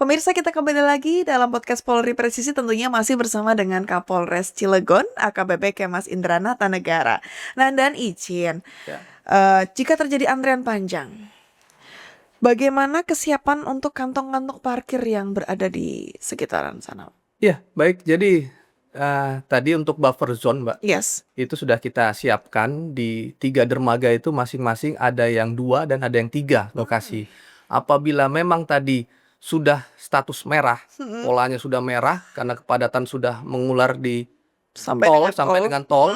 Pemirsa, kita kembali lagi dalam podcast Polri Presisi, tentunya masih bersama dengan Kapolres Cilegon, AKBP Kemas Indranata Negara. Nah, dan izin, Ya, jika terjadi antrian panjang, bagaimana kesiapan untuk kantong-kantong parkir yang berada di sekitaran sana? iya, baik. Jadi tadi untuk buffer zone, Mbak, Yes. itu sudah kita siapkan di 3 dermaga itu masing-masing ada yang 2 dan ada yang 3 lokasi. Apabila memang tadi sudah status merah, Mm-mm. polanya sudah merah karena kepadatan sudah mengular di Sampai tol dengan sampai tol. dengan tol,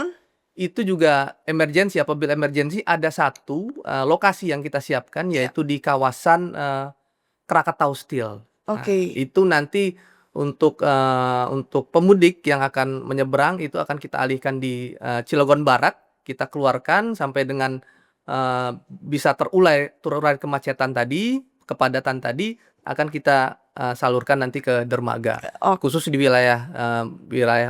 itu juga emergensi. Apabila emergensi ada satu lokasi yang kita siapkan Ya. yaitu di kawasan Krakatau Steel. Nah, Oke. itu nanti untuk pemudik yang akan menyeberang itu akan kita alihkan di Cilegon Barat, kita keluarkan sampai dengan bisa terurai kemacetan tadi, kepadatan tadi akan kita salurkan nanti ke dermaga. Oh, Khusus di wilayah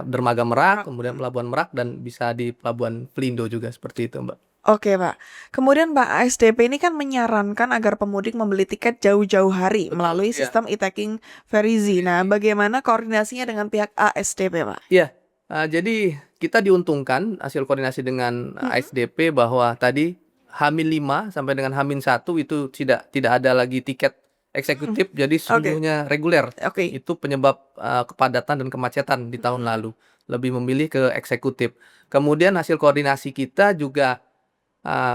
dermaga Merak, kemudian Pelabuhan Merak dan bisa di Pelabuhan Pelindo juga seperti itu, Mbak. oke, Pak. Kemudian Pak, ASDP ini kan menyarankan agar pemudik membeli tiket jauh-jauh hari Betul, melalui iya. sistem e-taging Verizi. Nah, bagaimana koordinasinya dengan pihak ASDP, Pak? Iya, jadi kita diuntungkan hasil koordinasi dengan ASDP bahwa tadi H-5 sampai dengan H-1 itu tidak ada lagi tiket eksekutif, jadi Oke, seluruhnya reguler. oke. Itu penyebab kepadatan dan kemacetan di tahun lalu. Lebih memilih ke eksekutif. Kemudian hasil koordinasi kita juga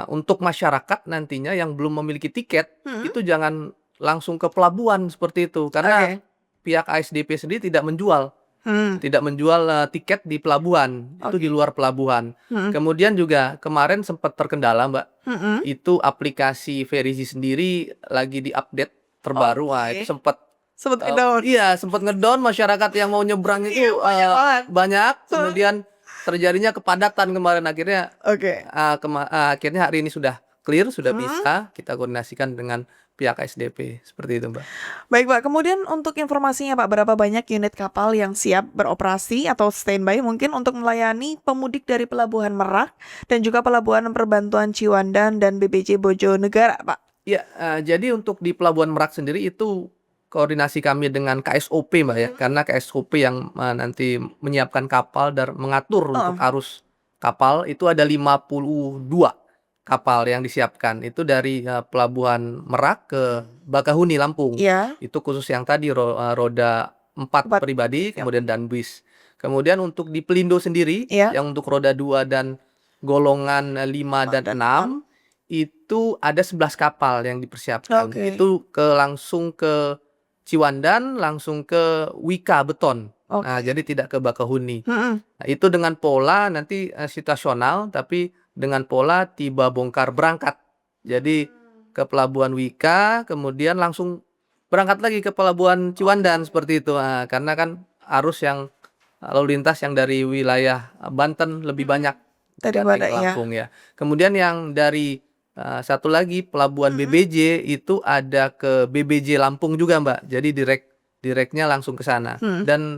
untuk masyarakat nantinya yang belum memiliki tiket itu jangan langsung ke pelabuhan seperti itu, karena Oke. pihak ASDP sendiri tidak menjual Hmm. tiket di pelabuhan, itu di Oke. luar pelabuhan. Hmm. Kemudian juga kemarin sempat terkendala, Mbak. Hmm. Itu aplikasi Verizi sendiri lagi diupdate terbaru. Wah, Oke. itu sempat Sempat ngedown. iya, sempat ngedown, masyarakat yang mau nyebrang itu Banyak banget. banyak. Kemudian terjadinya kepadatan kemarin, akhirnya Oke. akhirnya hari ini sudah clear, sudah bisa kita koordinasikan dengan pihak SDP seperti itu, Mbak. Baik, Pak. Kemudian untuk informasinya, Pak, berapa banyak unit kapal yang siap beroperasi atau standby mungkin untuk melayani pemudik dari Pelabuhan Merak dan juga Pelabuhan Perbantuan Ciwandan dan BPJ Bojonegara, Pak? Ya, jadi untuk di Pelabuhan Merak sendiri itu koordinasi kami dengan KSOP, Mbak, ya. Karena KSOP yang nanti menyiapkan kapal dan mengatur untuk arus kapal itu ada 52 kapal yang disiapkan. Itu dari Pelabuhan Merak ke Bakahuni, Lampung. Iya. Itu khusus yang tadi roda 4 Empat. pribadi, Yap. kemudian dan bis. Kemudian untuk di Pelindo sendiri Iya. yang untuk roda 2 dan golongan 5 dan 6 itu ada 11 kapal yang dipersiapkan. Oke. Itu langsung ke Ciwandan, langsung ke Wika Beton. Nah, Oke. jadi tidak ke Bakahuni. Mm-mm. Nah, itu dengan pola nanti situasional, tapi dengan pola tiba bongkar berangkat. Jadi ke Pelabuhan Wika, kemudian langsung berangkat lagi ke Pelabuhan Ciwandan seperti itu. Nah, karena kan arus yang lalu lintas yang dari wilayah Banten lebih banyak datang Daripada ke ya. Lampung ya. Kemudian yang dari satu lagi Pelabuhan BBJ itu ada ke BBJ Lampung juga, Mbak. Jadi direknya langsung ke sana. Dan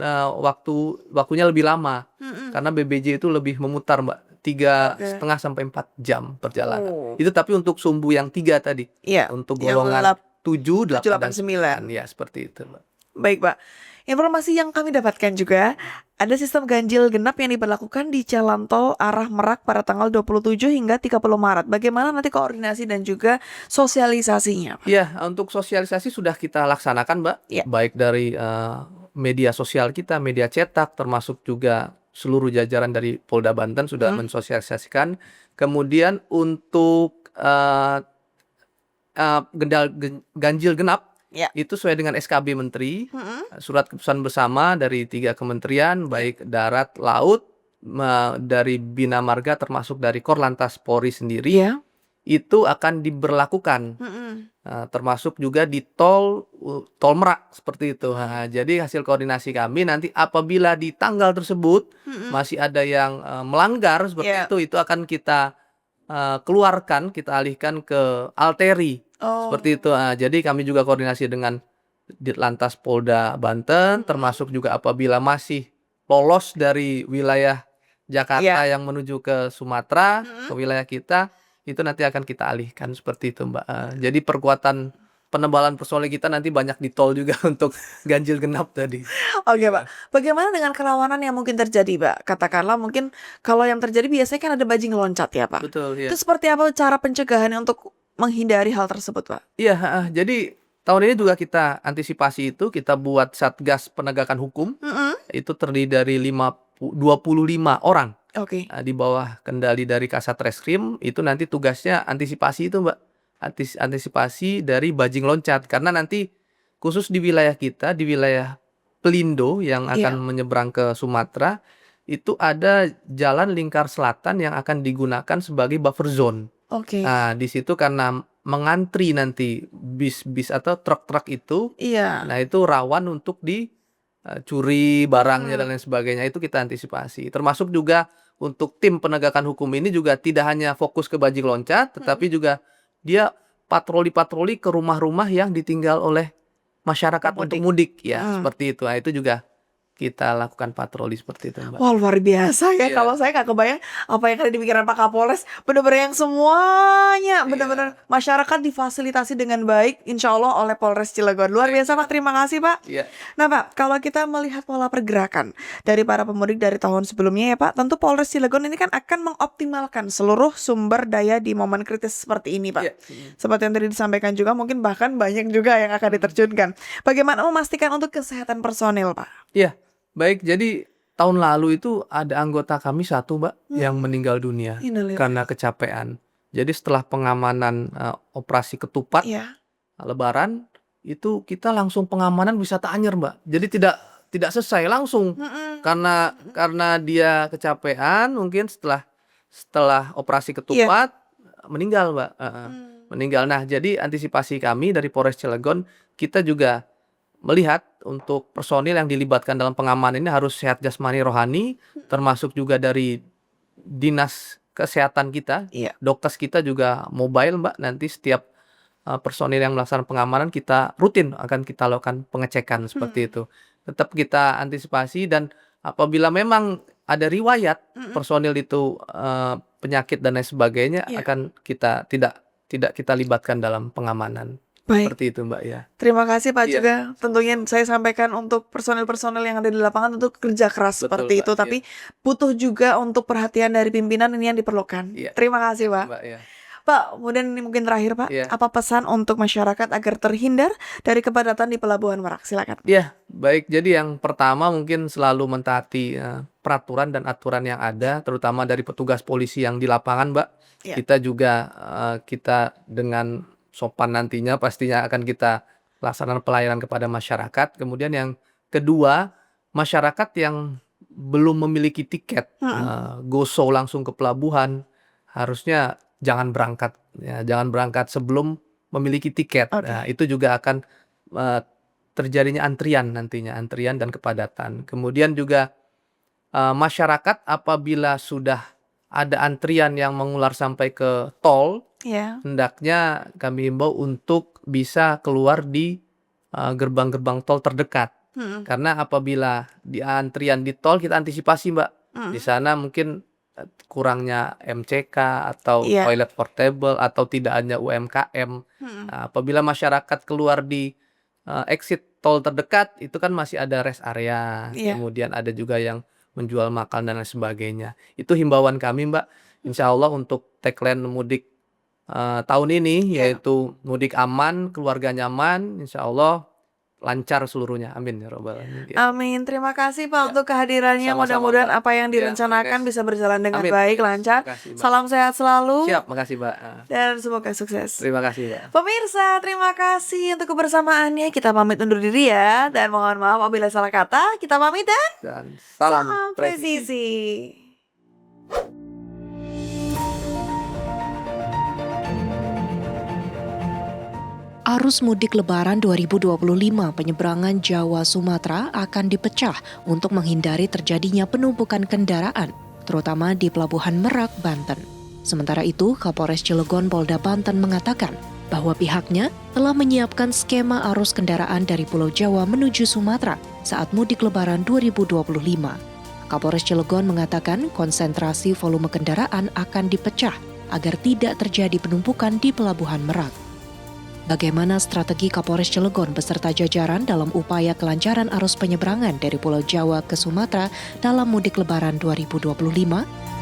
waktunya lebih lama karena BBJ itu lebih memutar, Mbak. 3,5 sampai 4 jam perjalanan. Oh. Itu tapi untuk sumbu yang 3 tadi. Iya. Untuk Yang golongan 7, 8 dan 7, 8, 9. 9. Ya, seperti itu, Mbak. Baik, Pak. Informasi yang kami dapatkan juga, ada sistem ganjil genap yang diberlakukan di jalan tol arah Merak pada tanggal 27 hingga 30 Maret. Bagaimana nanti koordinasi dan juga sosialisasinya, Pak? Iya, untuk sosialisasi sudah kita laksanakan, Mbak. Ya. Baik dari media sosial kita, media cetak, termasuk juga seluruh jajaran dari Polda Banten sudah mensosialisasikan. Kemudian untuk ganjil genap, Ya. itu sesuai dengan SKB Menteri, surat keputusan bersama dari 3 kementerian, baik darat, laut, dari Bina Marga termasuk dari Korlantas Polri sendiri, Iya. itu akan diberlakukan. Termasuk juga di tol Merak seperti itu. Nah, jadi hasil koordinasi kami nanti apabila di tanggal tersebut masih ada yang melanggar seperti itu akan kita keluarkan, kita alihkan ke Alteri. Seperti itu. Jadi kami juga koordinasi dengan Ditlantas Polda Banten, termasuk juga apabila masih lolos dari wilayah Jakarta yang menuju ke Sumatera, ke wilayah kita, itu nanti akan kita alihkan seperti itu, Mbak. Jadi perkuatan penebalan personil kita nanti banyak di tol juga untuk ganjil genap tadi. Oke, Pak. Bagaimana dengan kerawanan yang mungkin terjadi, Pak? Katakanlah mungkin kalau yang terjadi biasanya kan ada bajing loncat ya, Pak. Betul, Itu ya. seperti apa cara pencegahannya untuk menghindari hal tersebut, Pak? Iya, heeh. Jadi tahun ini juga kita antisipasi itu, kita buat Satgas Penegakan Hukum, itu terdiri dari 25 orang Oke. di bawah kendali dari Kasat Reskrim. Itu nanti tugasnya antisipasi itu, Mbak. Antisipasi dari bajing loncat, karena nanti khusus di wilayah kita, di wilayah Pelindo yang akan Iya. menyeberang ke Sumatera, itu ada jalan lingkar selatan yang akan digunakan sebagai buffer zone. Oke. Nah, di situ karena mengantri nanti bis-bis atau truk-truk itu, Iya. nah itu rawan untuk dicuri barangnya dan lain sebagainya. Itu kita antisipasi. Termasuk juga untuk tim penegakan hukum ini juga tidak hanya fokus ke bajing loncat, tetapi juga dia patroli-patroli ke rumah-rumah yang ditinggal oleh masyarakat untuk mudik ya, seperti itu. Nah, itu juga kita lakukan patroli seperti itu, Mbak. Wah, luar biasa ya. Iya. Kalau saya nggak kebayang apa yang ada di pikiran Pak Kapolres. Benar-benar yang semuanya, benar-benar masyarakat difasilitasi dengan baik, insya Allah oleh Polres Cilegon. Luar biasa, Pak. Terima kasih, Pak. Iya. Nah, Pak, kalau kita melihat pola pergerakan dari para pemudik dari tahun sebelumnya ya, Pak, tentu Polres Cilegon ini kan akan mengoptimalkan seluruh sumber daya di momen kritis seperti ini, Pak. Iya. Seperti yang tadi disampaikan juga, mungkin bahkan banyak juga yang akan diterjunkan. Bagaimana memastikan untuk kesehatan personil, Pak? Iya, baik. Jadi tahun lalu itu ada anggota kami satu, Mbak, yang meninggal dunia Innalillahi. karena kecapean. Jadi setelah pengamanan operasi ketupat Iya. Lebaran itu kita langsung pengamanan wisata Anyer, Mbak. Jadi tidak selesai langsung karena dia kecapean, mungkin setelah operasi ketupat meninggal, Mbak. Meninggal. Nah, jadi antisipasi kami dari Polres Cilegon, kita juga melihat untuk personil yang dilibatkan dalam pengamanan ini harus sehat jasmani rohani, termasuk juga dari dinas kesehatan kita, Iya. dokes kita juga mobile, Mbak. Nanti setiap personil yang melaksanakan pengamanan kita rutin akan kita lakukan pengecekan seperti itu. Tetap kita antisipasi, dan apabila memang ada riwayat personil itu penyakit dan lain sebagainya, akan kita tidak kita libatkan dalam pengamanan. Baik. Seperti itu, Mbak, ya. Terima kasih, Pak. Iya. Juga tentunya saya sampaikan untuk personil-personil yang ada di lapangan untuk kerja keras Betul, seperti Mbak. itu, tapi butuh juga untuk perhatian dari pimpinan, ini yang diperlukan. Iya. Terima kasih, Pak. Mbak, ya. Pak, kemudian ini mungkin terakhir, Pak. Iya. Apa pesan untuk masyarakat agar terhindar dari kepadatan di Pelabuhan Merak? Silakan. Iya, baik. Jadi yang pertama mungkin selalu mentaati peraturan dan aturan yang ada, terutama dari petugas polisi yang di lapangan, Mbak. Iya. Kita juga kita dengan sopan nantinya pastinya akan kita laksanakan pelayanan kepada masyarakat. Kemudian yang kedua, masyarakat yang belum memiliki tiket go show langsung ke pelabuhan, harusnya jangan berangkat ya, jangan berangkat sebelum memiliki tiket. Oke. Nah, itu juga akan terjadinya antrian nantinya, antrian dan kepadatan. Kemudian juga masyarakat apabila sudah ada antrian yang mengular sampai ke tol, Iya. hendaknya kami himbau untuk bisa keluar di gerbang-gerbang tol terdekat. Karena apabila di antrian di tol, kita antisipasi, Mbak. Di sana mungkin kurangnya MCK atau Iya. toilet portable atau tidak hanya UMKM. Nah, apabila masyarakat keluar di exit tol terdekat, itu kan masih ada rest area. Iya. Kemudian ada juga yang menjual makan dan lain sebagainya. Itu himbauan kami, Mbak. Insya Allah untuk tagline mudik tahun ini, yaitu mudik aman, keluarga nyaman, insya Allah lancar seluruhnya. Amin ya robbal alamin. Ya. Amin. Terima kasih, Pak, untuk kehadirannya. Sama-sama, Mudah-mudahan Mbak. apa yang Ya, direncanakan Ines. bisa berjalan dengan Amin. baik, lancar. Terima kasih, Mbak. Salam sehat selalu. Siap, makasih, Mbak. Dan semoga sukses. Terima kasih, Mbak. Pemirsa, terima kasih untuk kebersamaannya. Kita pamit undur diri ya. Dan mohon maaf apabila salah kata. Kita pamit dan Dan salam presisi. presisi. Arus mudik Lebaran 2025 penyeberangan Jawa-Sumatera akan dipecah untuk menghindari terjadinya penumpukan kendaraan, terutama di Pelabuhan Merak, Banten. Sementara itu, Kapolres Cilegon Polda Banten mengatakan bahwa pihaknya telah menyiapkan skema arus kendaraan dari Pulau Jawa menuju Sumatera saat mudik Lebaran 2025. Kapolres Cilegon mengatakan konsentrasi volume kendaraan akan dipecah agar tidak terjadi penumpukan di Pelabuhan Merak. Bagaimana strategi Kapolres Cilegon beserta jajaran dalam upaya kelancaran arus penyeberangan dari Pulau Jawa ke Sumatera dalam mudik Lebaran 2025?